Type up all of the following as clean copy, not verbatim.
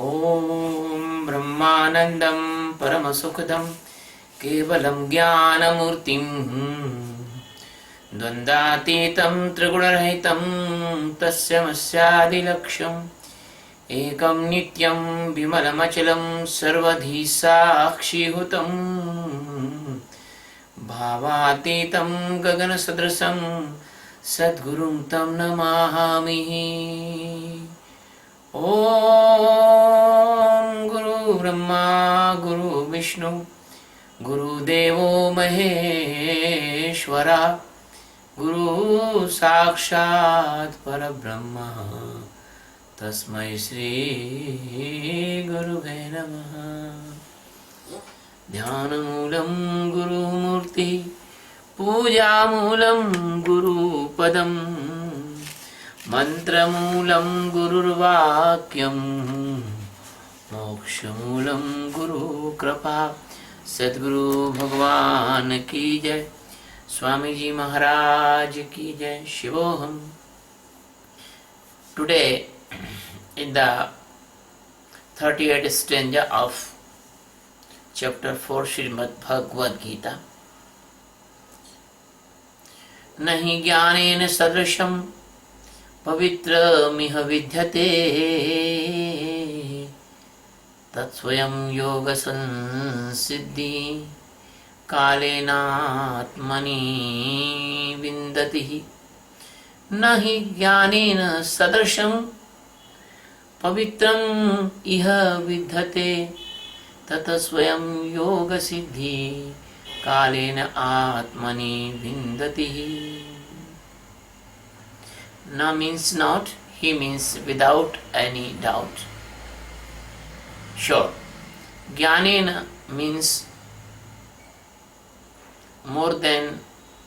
ॐ ब्रह्मानन्दं परमसुखदं केवलं ज्ञानमूर्तिं द्वन्द्वातीतं त्रिगुणरहितं तस्यमस्यादिलक्ष्यम् एकं नित्यं विमलमचलं सर्वधी साक्षीभूतं भावातीतं गगनसदृशं सद्गुरुं तं नमामि। ॐ गुरु ब्रह्मा गुरु विष्णु गुरुदेवो महेश्वरा गुरु साक्षात् परब्रह्म तस्मै श्री गुरुवे नमः। ध्यानमूलं गुरुमूर्ति पूजामूलं गुरुपदम् मंत्रमूलं गुरुर्वाक्यं मोक्षमूलं गुरुकृपा। सद्गुरु भगवान की जय, स्वामी जी महाराज की जय। शिवोहम। Today in the 38th stanza of chapter 4 Srimad Bhagavad Gita, नहि ज्ञानेन सदृशं पवित्रमिह विद्यते तत्स्वयं योग संसिद्धि कालेनात्मनि विन्दति। न हि ज्ञानेन सदृशं पवित्रम् इह विद्यते तत् स्वयं योग सिद्धि कालेन आत्मनि विन्दति। Na means not, he means without any doubt. Sure. Jnanena means more than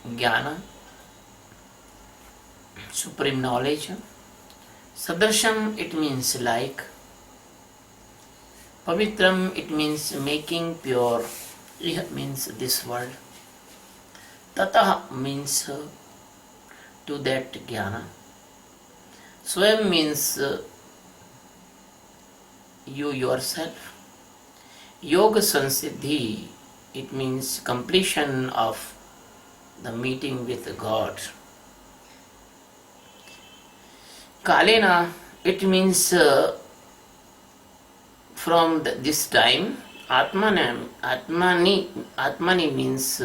jnana, supreme knowledge. Sadrasham, it means like. Pavitram, it means making pure. Iha means this world. Tatah means to that jnana. Swayam means you yourself. Yoga Sansiddhi, it means completion of the meeting with God. Kalena, it means from this time. Atmani means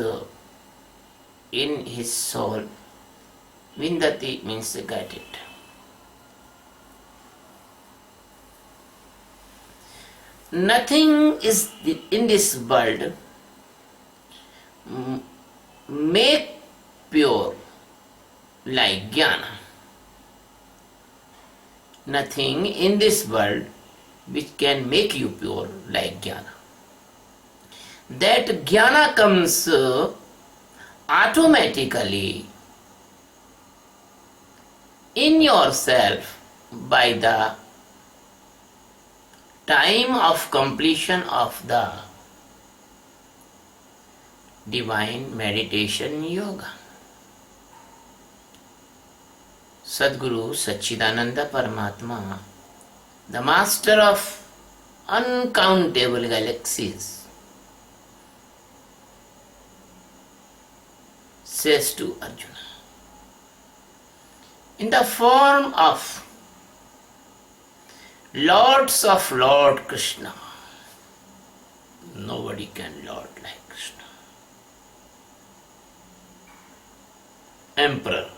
in his soul. Vindati means get it. Nothing is in this world make pure like jnana. Nothing in this world which can make you pure like jnana. That jnana comes automatically in yourself by the time of completion of the divine meditation yoga. Sadguru Satchidananda Paramatma, the master of uncountable galaxies, says to Arjuna, in the form of Lords of Lord Krishna. Nobody can Lord like Krishna. Emperor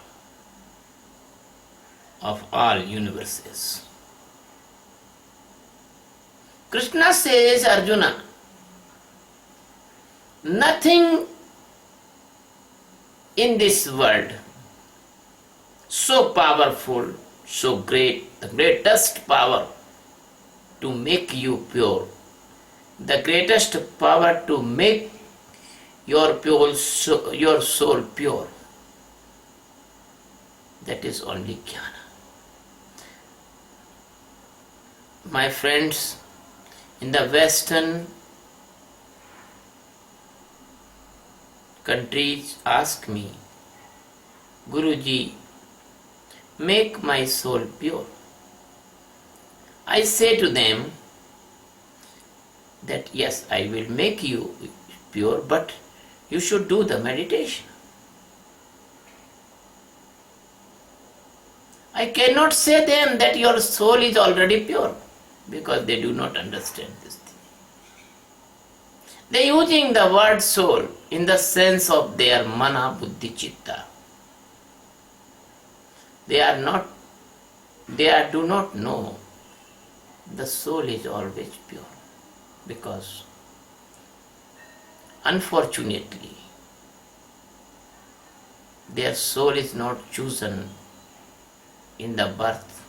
of all universes. Krishna says, Arjuna, nothing in this world so powerful, so great, the greatest power to make you pure, the greatest power to make your soul pure, that is only jnana. My friends, in the Western countries ask me, Guruji, make my soul pure. I say to them, that yes, I will make you pure, but you should do the meditation. I cannot say them that your soul is already pure, because they do not understand this thing. They are using the word soul in the sense of their mana, buddhi, chitta. Do not know the soul is always pure, because unfortunately their soul is not chosen in the birth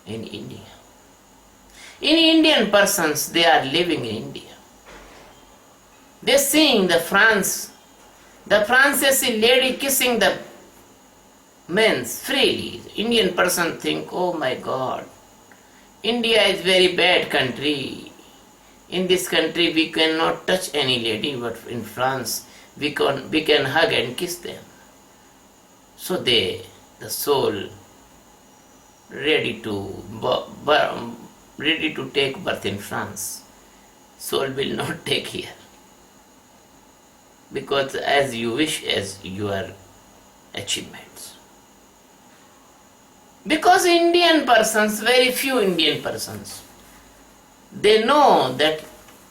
in India. In Indian persons, they are living in India. They seeing the Francis lady kissing the men freely. Indian person think, oh my God, India is very bad country. In this country we cannot touch any lady, but in France we can hug and kiss them. So the soul ready to take birth in France. Soul will not take here, because as you wish, as your achievements. Because Indian persons, very few Indian persons, they know that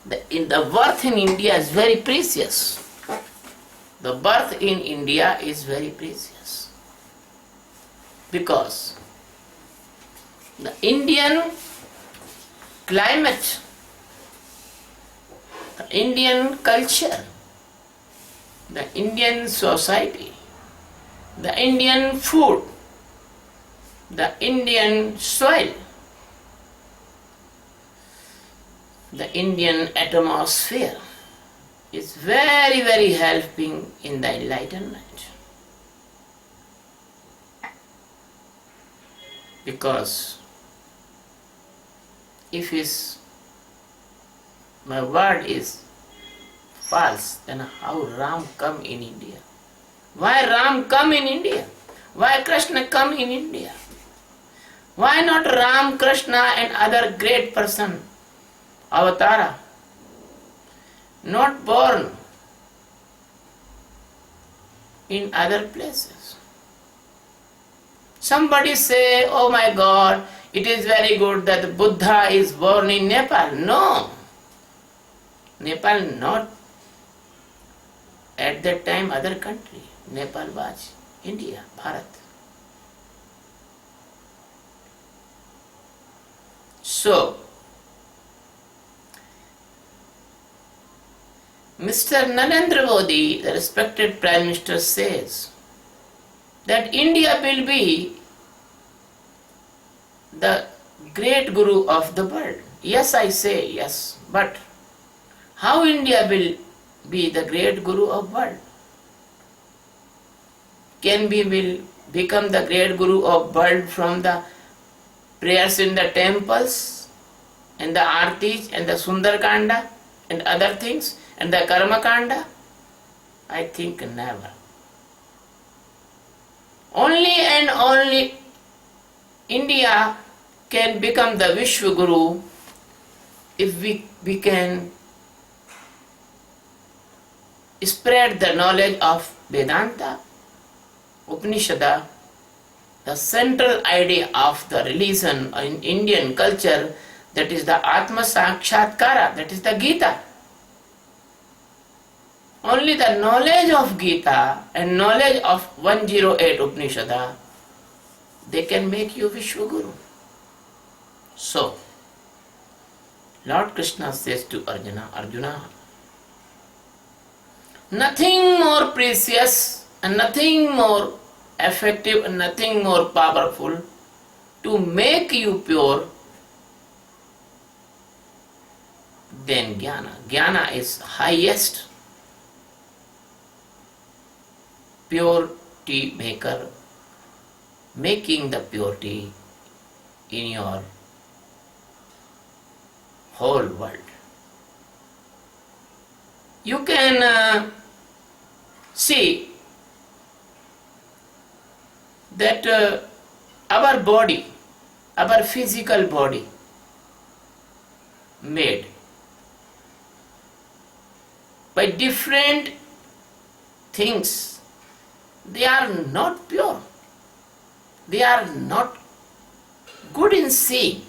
the birth in India is very precious. The birth in India is very precious, because the Indian climate, the Indian culture, the Indian society, the Indian food, the Indian soil, the Indian atmosphere is very, very helping in the enlightenment. Because if my word is false, then how Ram come in India? Why Ram come in India? Why Krishna come in India? Why not Ram, Krishna and other great person, Avatara, not born in other places? Somebody say, oh my God, it is very good that Buddha is born in Nepal. No. Nepal not at that time other country. Nepal was India, Bharat. So, Mr. Narendra Modi, the respected Prime Minister, says that India will be the great guru of the world. Yes, I say yes, but how India will be the great guru of world? Can we will become the great guru of world from the prayers in the temples and the artis and the Sundarkanda and other things and the Karma Kanda? I think never. Only and only India can become the Vishwa Guru if we can spread the knowledge of Vedanta, Upanishad, the central idea of the religion in Indian culture, that is the Atma Sakshatkara, that is the Geeta. Only the knowledge of Geeta and knowledge of 108 Upanishad, they can make you Vishwa Guru. So, Lord Krishna says to Arjuna, Arjuna, nothing more precious and nothing more effective and nothing more powerful to make you pure than Jnana. Jnana is highest purity maker, making the purity in your whole world. You can see that our body, our physical body, made by different things. They are not pure. They are not good in seeing.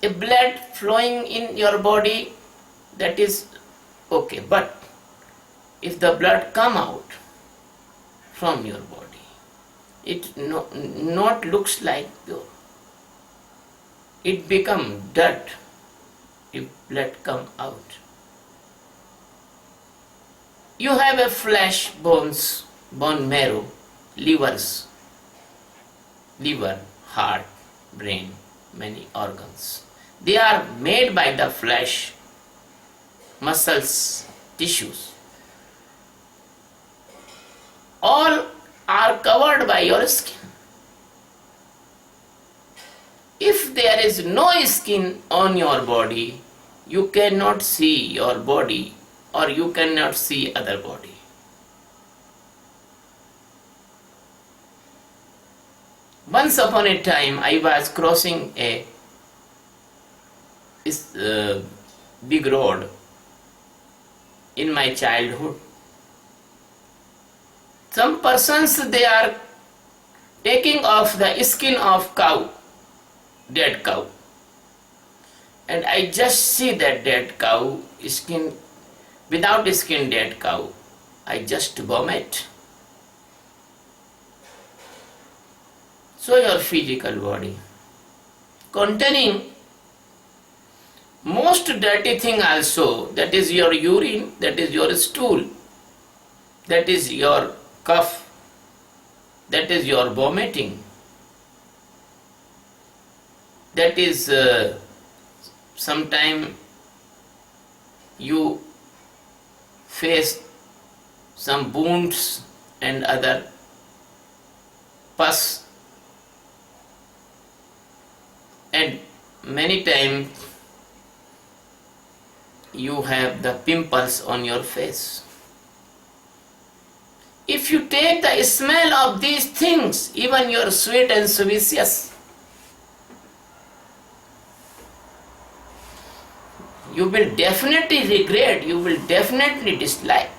A blood flowing in your body, that is okay, but if the blood come out from your body, it not looks like pure. It become dirt if blood come out. You have a flesh, bones, bone marrow, liver, heart, brain, many organs. They are made by the flesh, muscles, tissues. All are covered by your skin. If there is no skin on your body, you cannot see your body or you cannot see other body. Once upon a time, I was crossing a big road in my childhood. Some persons, they are taking off the skin of cow, dead cow, and I just see that dead cow skin, without skin dead cow, I just vomit. So your physical body containing most dirty thing also, that is your urine, that is your stool, that is your cough, that is your vomiting, that is sometime you face some wounds and other pus, and many times you have the pimples on your face. If you take the smell of these things, even your sweet and suspicious, you will definitely regret, you will definitely dislike.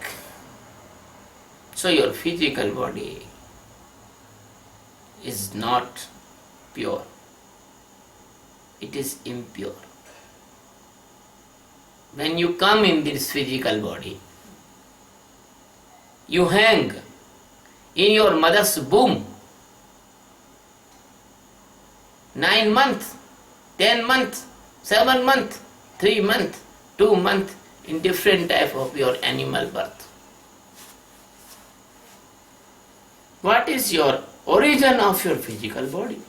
So your physical body is not pure. It is impure. When you come in this physical body, you hang in your mother's womb 9 months, 10 months, 7 months, 3 months, 2 months, in different type of your animal birth. What is your origin of your physical body?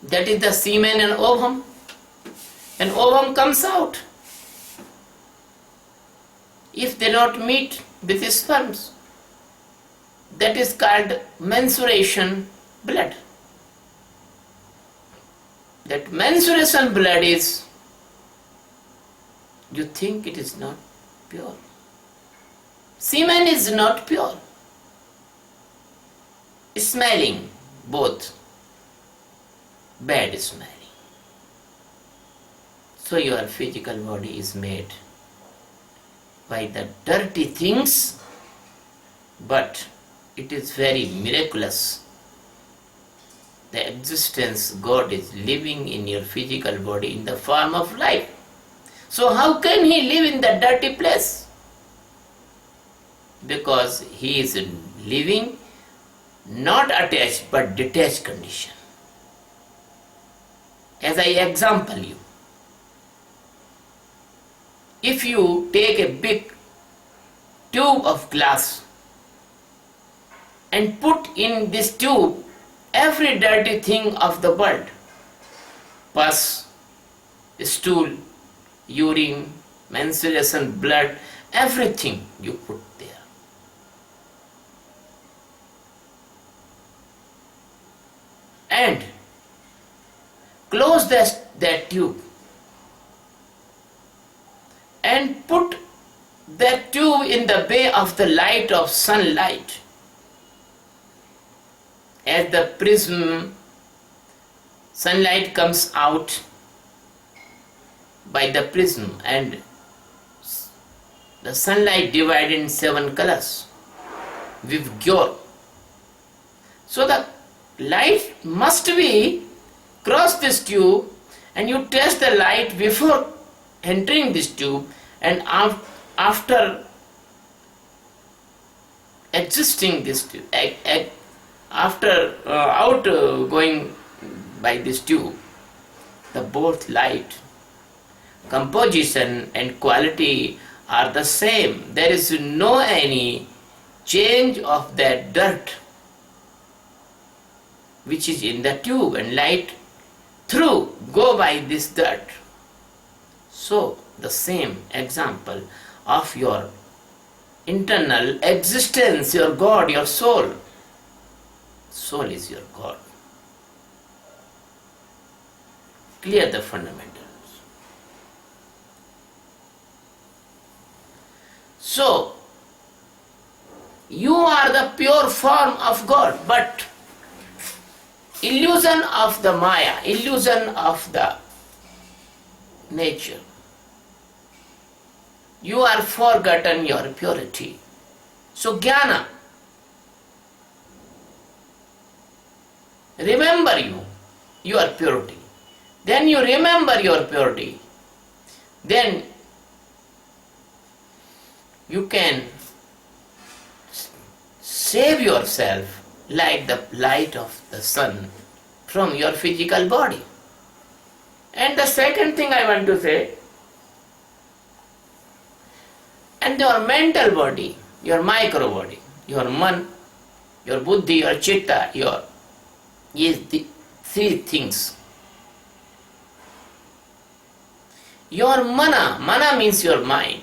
That is the semen and ovum. And ovum comes out. If they not meet with sperms, that is called menstruation blood. That menstruation blood is, you think it is not pure. Semen is not pure. Smelling, both, bad smelling. So your physical body is made by the dirty things, but it is very miraculous. The existence, God is living in your physical body in the form of life. So how can He live in the dirty place? Because He is living not attached but detached condition. As I example you, if you take a big tube of glass and put in this tube every dirty thing of the world, pus, stool, urine, menstruation, blood, everything you put there. And close that tube and put that tube in the way of the light of sunlight. As the prism, sunlight comes out by the prism, and the sunlight divided in 7 colors with gyore. So the light must be cross this tube, and you test the light before entering this tube, and after existing this tube, after going by this tube, the both light composition and quality are the same. There is no any change of that dirt which is in the tube, and light through go by this dirt. So the same example of your internal existence, your God, your soul. Soul is your God. Clear the fundamentals. So, you are the pure form of God, but illusion of the Maya, illusion of the nature. You are forgotten your purity. So, Jnana, remember your purity. Then you remember your purity. Then you can save yourself like the light of the sun from your physical body. And the second thing I want to say, and your mental body, your micro body, your man, your buddhi, your chitta, is the 3 things. Your mana means your mind,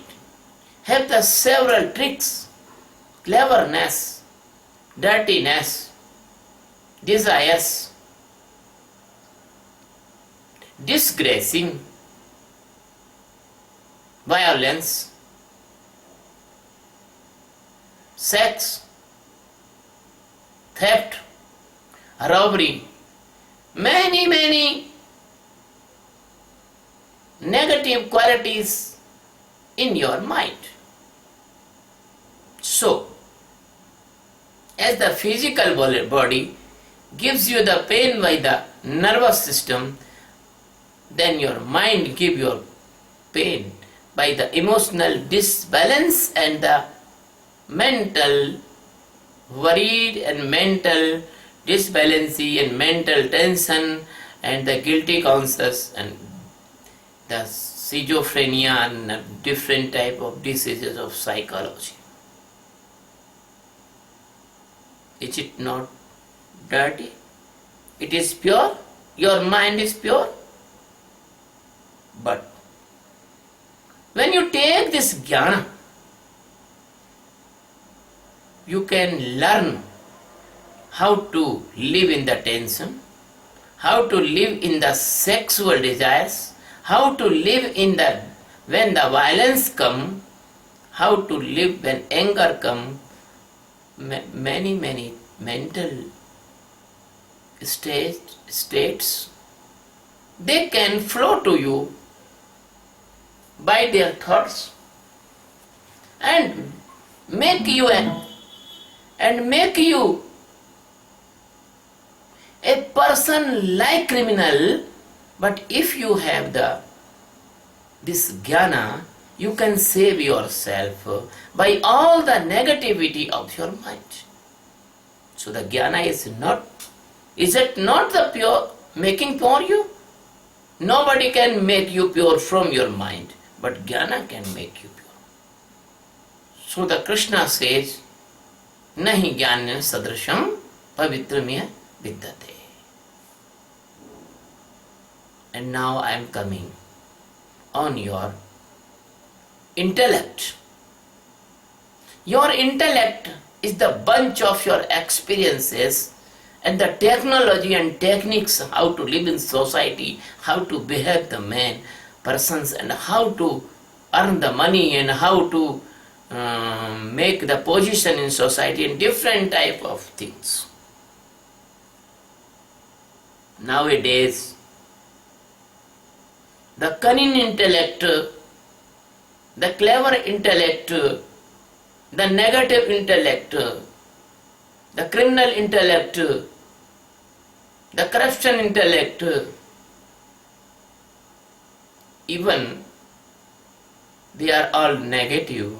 have the several tricks, cleverness, dirtiness, desires, disgracing, violence, sex, theft, robbery, many negative qualities in your mind. So, as the physical body gives you the pain by the nervous system, then your mind gives your pain by the emotional disbalance and the mental worried and mental disbalance and mental tension and the guilty conscious and the schizophrenia and different type of diseases of psychology. Is it not dirty? It is pure. Your mind is pure. But when you take this jnana, you can learn how to live in the tension, how to live in the sexual desires, how to live in the when the violence come, how to live when anger come, many mental states, they can flow to you by their thoughts and make you a person like criminal. But if you have this jnana, you can save yourself by all the negativity of your mind. So the jnana is it not the pure making pure you? Nobody can make you pure from your mind, but jnana can make you pure. So the Krishna says, nahi jnana sadrasham pavitramya vidyate. And now I am coming on your intellect. Your intellect is the bunch of your experiences and the technology and techniques how to live in society, how to behave the persons, and how to earn the money and how to make the position in society and different type of things. the cunning intellect, the clever intellect, the negative intellect, the criminal intellect, the corruption intellect, even they are all negative,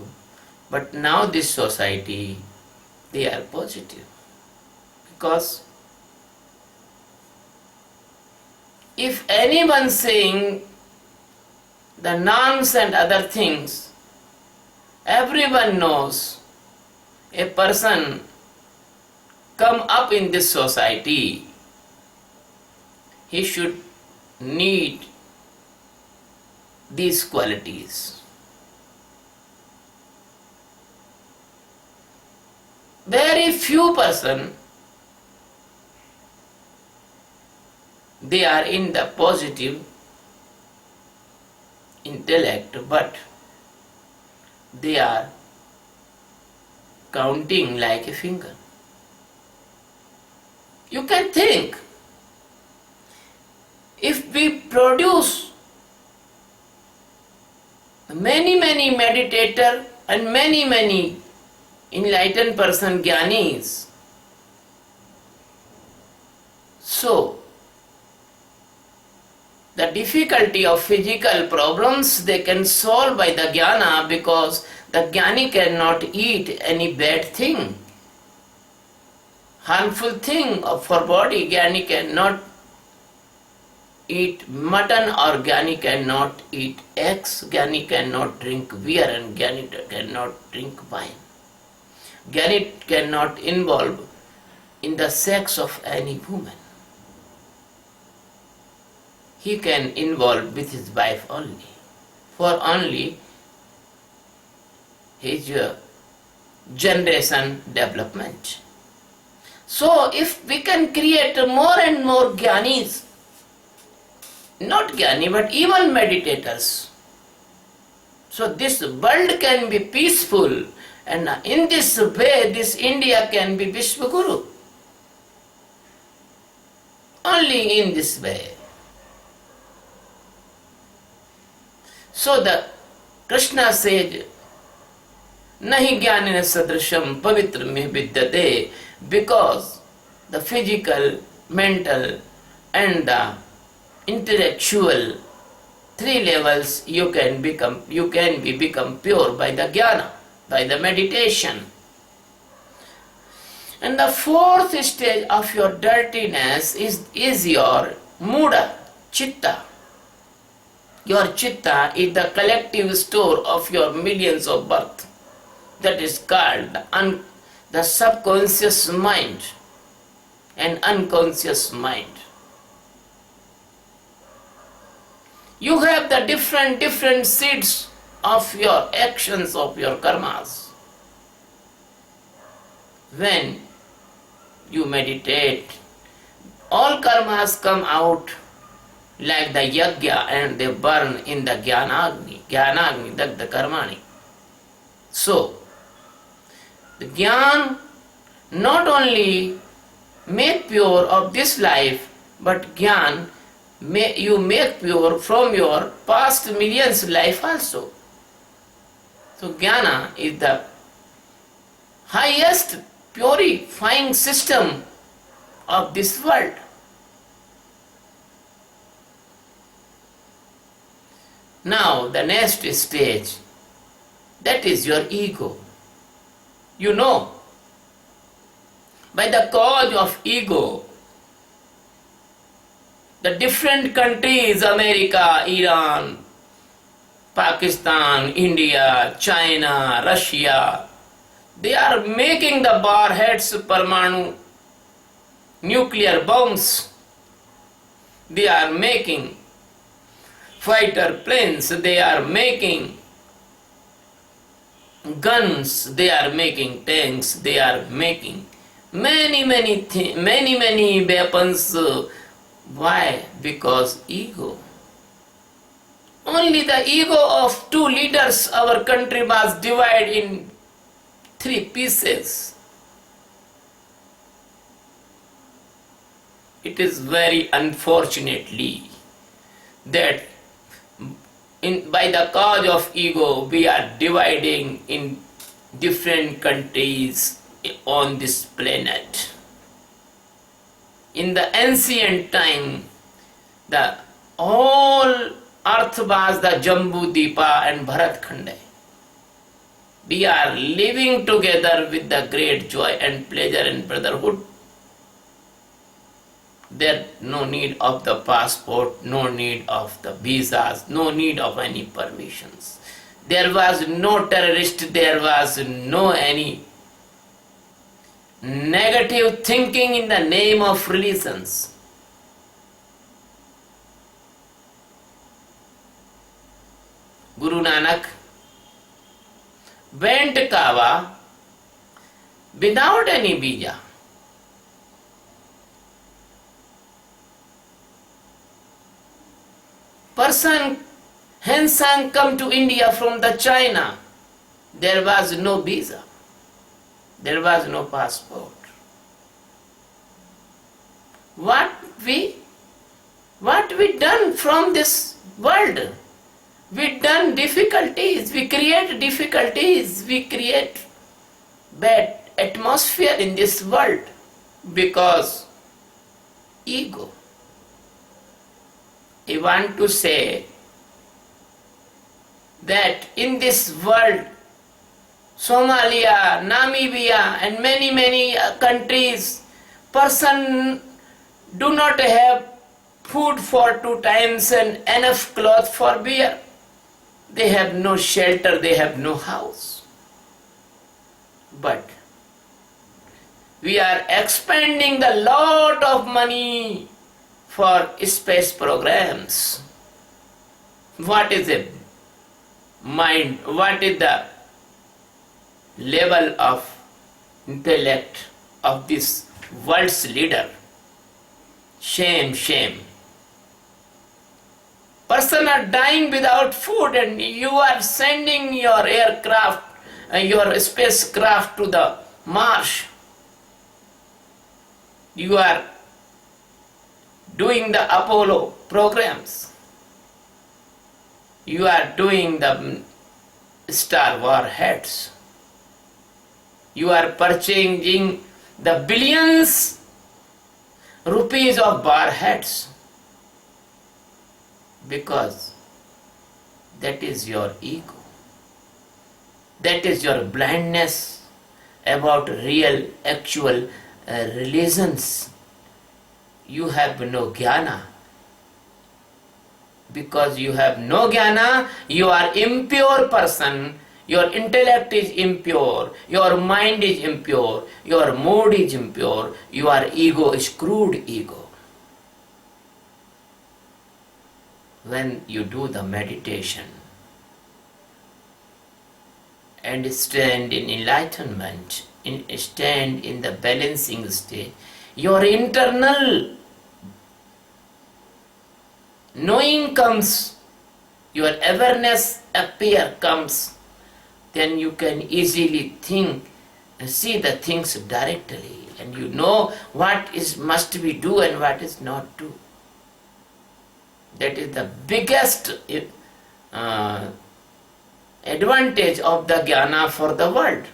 but now this society, they are positive. Because if anyone saying the norms and other things, everyone knows a person come up in this society, he should need these qualities. Very few person, they are in the positive intellect, but they are counting like a finger. You can think, if we produce many meditator and many enlightened person, jnanis, so the difficulty of physical problems they can solve by the jnana, because the jnani cannot eat any bad thing, harmful thing for body. Jnani cannot eat mutton, or jnani cannot eat eggs, jnani cannot drink beer, and jnani cannot drink wine. Jnani cannot involve in the sex of any woman. He can involve with his wife only, for only his generation development. So if we can create more and more jnanis, not jnani but even meditators, so this world can be peaceful, and in this way this India can be Vishwaguru. Only in this way. So the Krishna says, Nahi jnanina sadrisham pavitra me vidyate, because the physical, mental and the intellectual three levels you can be become pure by the jnana, by the meditation. And the fourth stage of your dirtiness is your muda, chitta. Your chitta is the collective store of your millions of birth. That is called the subconscious mind and unconscious mind. You have the different seeds of your actions, of your karmas. When you meditate, all karmas come out like the yajna, and they burn in the jnanagni, dagdha karmani. So, the jnana not only make pure of this life, but jnana you make pure from your past millions life also. So jnana is the highest purifying system of this world. Now the next stage, that is your ego. You know, by the cause of ego, the different countries, America, Iran, Pakistan, India, China, Russia, they are making the warheads, Parmanu, nuclear bombs. They are making fighter planes, they are making guns, they are making tanks, they are making many weapons. Why? Because ego. Only the ego of two leaders, our country was divided in 3 pieces. It is very unfortunately that by the cause of ego, we are dividing in different countries on this planet. In the ancient time, the whole earth was the Jambu Deepa and Bharat Khande. We are living together with the great joy and pleasure and brotherhood. There no need of the passport, no need of the visas, no need of any permissions. There was no terrorist, there was no any negative thinking in the name of religions. Guru Nanak went Kaaba without any visa. Person Hensang come to India from the China. There was no visa. There was no passport. What we done from this world? We done difficulties. We create difficulties. We create bad atmosphere in this world because ego. I want to say that in this world, Somalia, Namibia and many countries, person do not have food for 2 times and enough cloth for wear. They have no shelter, they have no house. But we are expending the lot of money for space programs. What is the mind? What is the level of intellect of this world's leader? Shame, shame. Person are dying without food and you are sending your aircraft, your spacecraft to the Mars. You are doing the Apollo programs. You are doing the Star warheads. You are purchasing the billions rupees of warheads because that is your ego. That is your blindness about real, actual religions. You have no jnana. Because you have no jnana, you are impure person. Your intellect is impure, your mind is impure, your mood is impure, your ego is crude ego. When you do the meditation and stand in enlightenment, stand in the balancing state, your internal knowing comes, your awareness comes, then you can easily think and see the things directly and you know what is must be do and what is not do. That is the biggest advantage of the jnana for the world.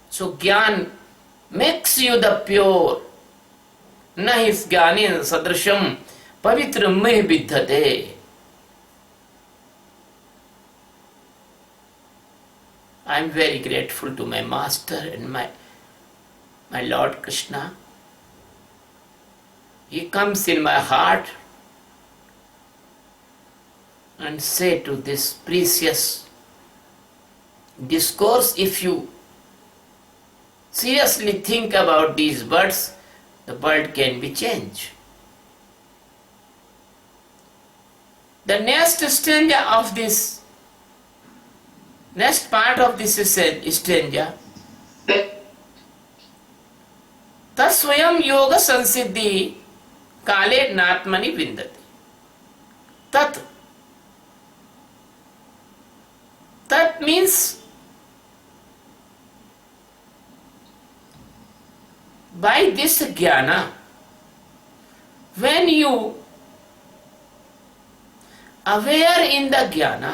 So jnana makes you the pure. Nahi jnanin sadrasham pavitra meh vidyate. I am very grateful to my master and my Lord Krishna. He comes in my heart and say to this precious discourse, if you seriously think about these words, the world can be changed. The next stanza of this, next part of this stanza, Tasvayam yoga sansiddhi kale natmani vindati. Tat. Tat means by this jnana, when you aware in the jnana.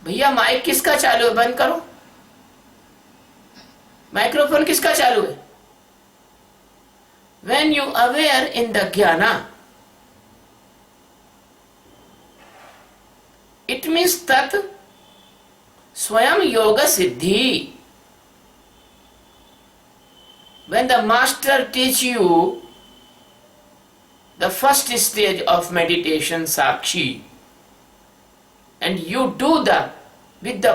भैया mic किसका चालू है? बंद करो. Microphone किसका चालू है? When you aware in the jnana, it means that swayam yoga siddhi. When the master teach you the first stage of meditation, sakshi, and you do the with the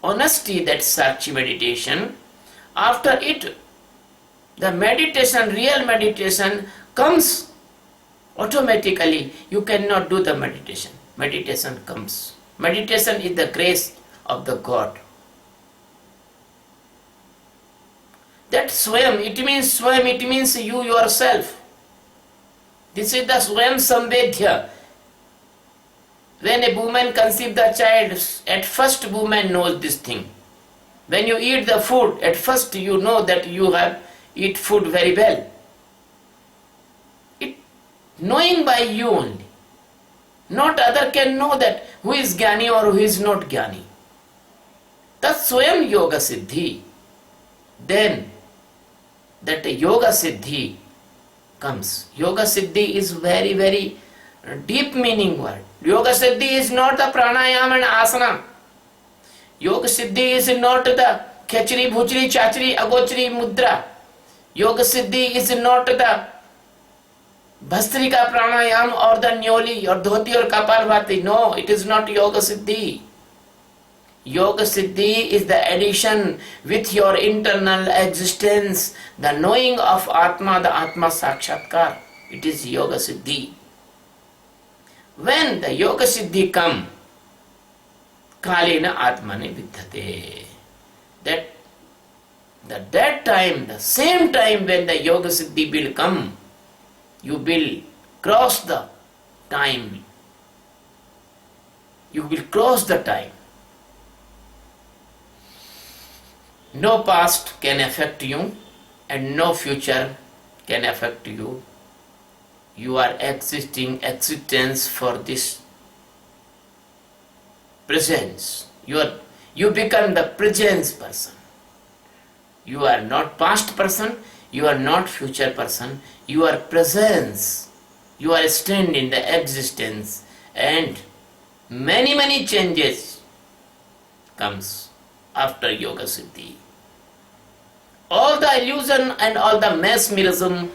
honesty that sakshi meditation, after it the meditation, real meditation comes automatically. You cannot do the meditation. Meditation comes. Meditation is the grace of the God. That swayam, it means you yourself. This is the swayam samvedhya. When a woman conceives the child, at first woman knows this thing. When you eat the food, at first you know that you have eat food very well. It knowing by you only. Not other can know that who is jnani or who is not jnani. That's swayam yoga siddhi. Then that yoga siddhi comes. Yoga siddhi is very, very deep meaning word. Yoga siddhi is not the pranayam and asana. Yoga siddhi is not the khechri, bhuchri, chachri, agochri, mudra. Yoga siddhi is not the bhastrika pranayam or the nyoli or dhoti or kapalbhati. No, it is not yoga siddhi. Yoga siddhi is the addition with your internal existence, the knowing of Atma, the Atma Sakshatkar. It is yoga siddhi. When the yoga siddhi come, kalena atmane vidyate. That time, the same time when the yoga siddhi will come, you will cross the time. You will cross the time. No past can affect you and no future can affect you. You are existence for this presence. You become the presence person. You are not past person, you are not future person, you are presence. You are stand in the existence and many changes comes after yoga siddhi. All the illusion and all the mesmerism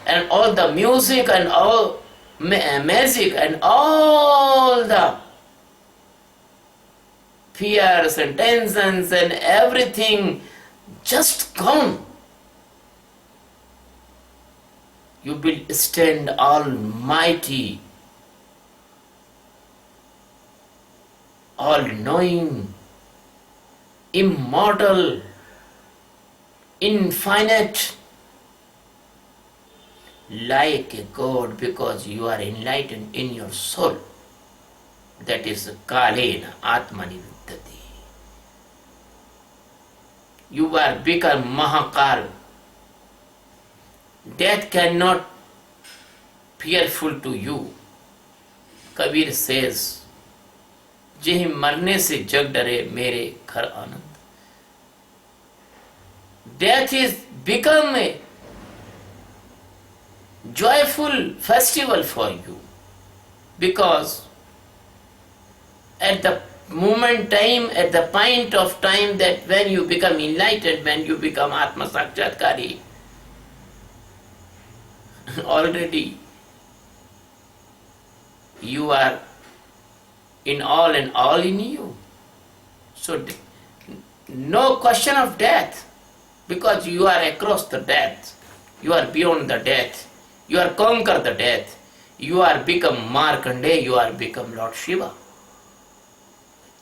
and all the music and all magic and all the fears and tensions and everything just gone. You will stand almighty, all-knowing, immortal, infinite, like a God, because you are enlightened in your soul. That is kalena atmani vidyate. You are become Mahakal. Death cannot fearful to you. Kabir says, जेहि मरने से जग डरे मेरे घर आनंद. Death is become a joyful festival for you, because at the moment time, at the point of time that when you become enlightened, when you become Atma Sakshatkari, already you are in all and all in you. So no question of death, because you are across the death, you are beyond the death, you are conquer the death, you are become Markandeya, you are become Lord Shiva.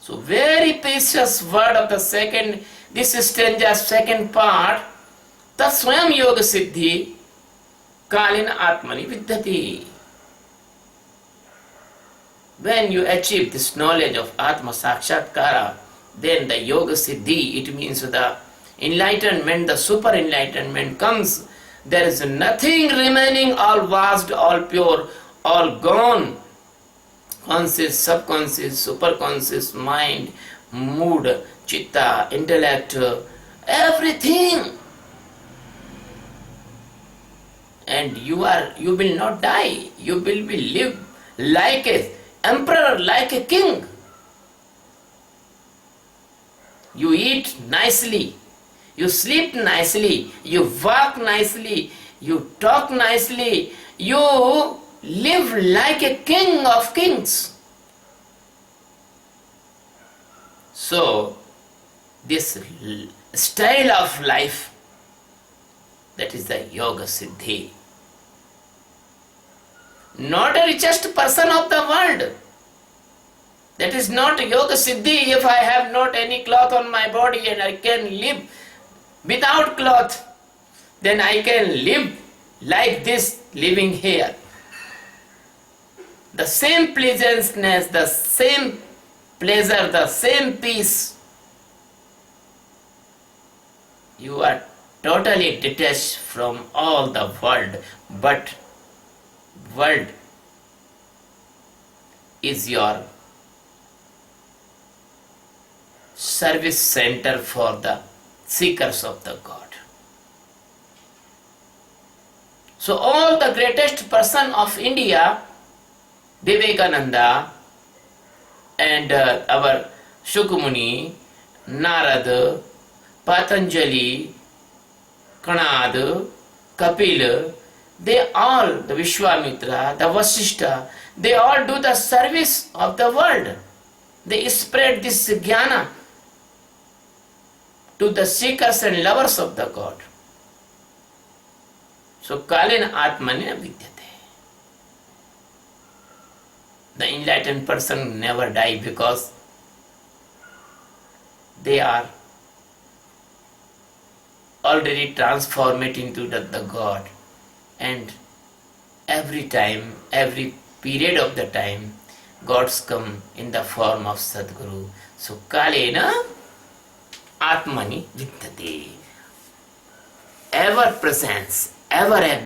So very precious word of the second, this stanza's second part, Taswayam Yoga Siddhi Kalina Atmani Vidyati. When you achieve this knowledge of Atma Sakshatkara, then the Yoga Siddhi, it means the enlightenment, the super enlightenment comes. There is nothing remaining, all vast, all pure, all gone. Conscious, subconscious, superconscious, mind, mood, chitta, intellect, everything. And you will not die. You will be live like a emperor, like a king. You eat nicely, you sleep nicely, you walk nicely, you talk nicely, you live like a king of kings. So, this style of life, that is the Yoga Siddhi. Not a richest person of the world. That is not Yoga Siddhi if I have not any cloth on my body and I can live without cloth. Then I can live like this, living here. The same pleasantness, the same pleasure, the same peace. You are totally detached from all the world, but world is your service center for the seekers of the God. So all the greatest person of India, Vivekananda and our Shukamuni, Narada, Patanjali, Kanad, Kapil, they all, the Vishwamitra, the Vasishtha, they all do the service of the world. They spread this jnana to the seekers and lovers of the God. So, Kalena Atmana Vidyate. The enlightened person never die because they are already transformed into the God. And every time, every period of the time, gods come in the form of Sadguru. So, Kalena Atmani Vidyate. Ever presence, ever